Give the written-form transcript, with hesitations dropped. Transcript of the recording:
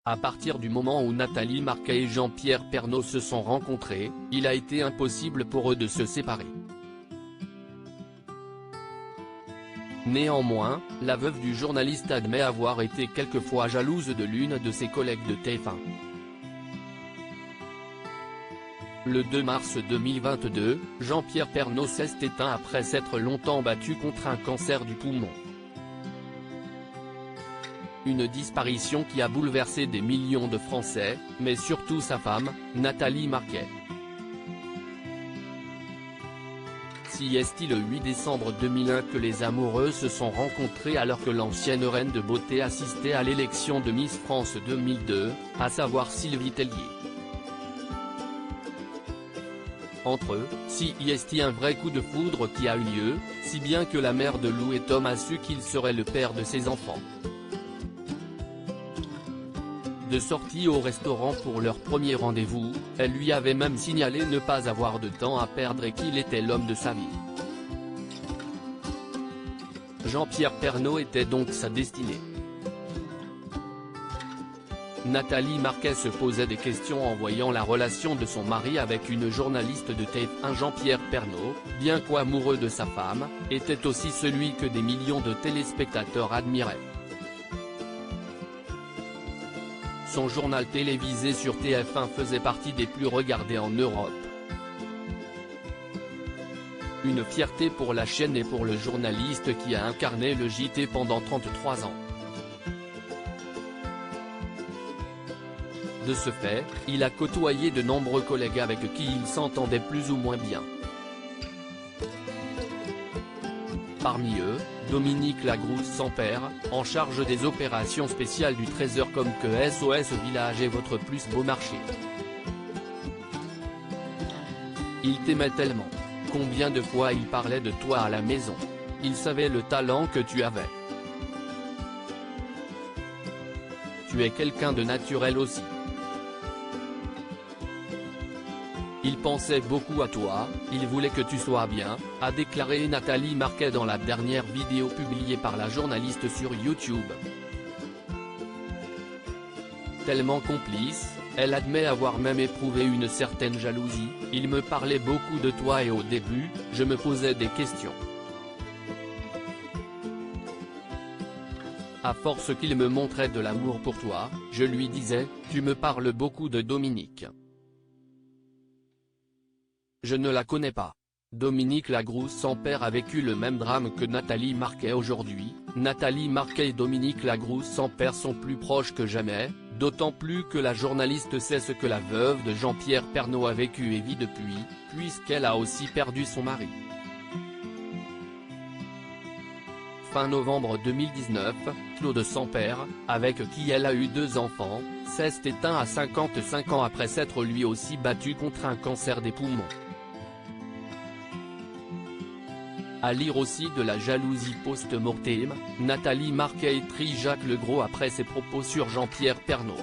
À partir du moment où Nathalie Marquet et Jean-Pierre Pernaut se sont rencontrés, il a été impossible pour eux de se séparer. Néanmoins, la veuve du journaliste admet avoir été quelquefois jalouse de l'une de ses collègues de TF1. Le 2 mars 2022, Jean-Pierre Pernaut s'est éteint après s'être longtemps battu contre un cancer du poumon. Une disparition qui a bouleversé des millions de Français, mais surtout sa femme, Nathalie Marquet. Si est-il le 8 décembre 2001 que les amoureux se sont rencontrés alors que l'ancienne reine de beauté assistait à l'élection de Miss France 2002, à savoir Sylvie Tellier. Entre eux, si est-il un vrai coup de foudre qui a eu lieu, si bien que la mère de Lou et Tom a su qu'il serait le père de ses enfants. De sortie au restaurant pour leur premier rendez-vous, elle lui avait même signalé ne pas avoir de temps à perdre et qu'il était l'homme de sa vie. Jean-Pierre Pernaut était donc sa destinée. Nathalie Marquet se posait des questions en voyant la relation de son mari avec une journaliste de TF1. Jean-Pierre Pernaut, bien qu'amoureux de sa femme, était aussi celui que des millions de téléspectateurs admiraient. Son journal télévisé sur TF1 faisait partie des plus regardés en Europe. Une fierté pour la chaîne et pour le journaliste qui a incarné le JT pendant 33 ans. De ce fait, il a côtoyé de nombreux collègues avec qui il s'entendait plus ou moins bien. Parmi eux, Dominique Lagrousse-Sampère, en charge des opérations spéciales du Trésor comme que SOS Village et Votre Plus Beau Marché. Il t'aimait tellement. Combien de fois il parlait de toi à la maison. Il savait le talent que tu avais. Tu es quelqu'un de naturel aussi. Il pensait beaucoup à toi, il voulait que tu sois bien, a déclaré Nathalie Marquet dans la dernière vidéo publiée par la journaliste sur YouTube. Tellement complice, elle admet avoir même éprouvé une certaine jalousie. Il me parlait beaucoup de toi et au début, je me posais des questions. À force qu'il me montrait de l'amour pour toi, je lui disais, tu me parles beaucoup de Dominique. Je ne la connais pas. Dominique Lagrousse-Sampère a vécu le même drame que Nathalie Marquet aujourd'hui. Nathalie Marquet et Dominique Lagrousse-Sampère sont plus proches que jamais, d'autant plus que la journaliste sait ce que la veuve de Jean-Pierre Pernaut a vécu et vit depuis, puisqu'elle a aussi perdu son mari. Fin novembre 2019, Claude Sampère, avec qui elle a eu 2 enfants, s'est éteint à 55 ans après s'être lui aussi battu contre un cancer des poumons. À lire aussi de la jalousie post-mortem, Nathalie Marquet étrie Jacques Legros après ses propos sur Jean-Pierre Pernaut.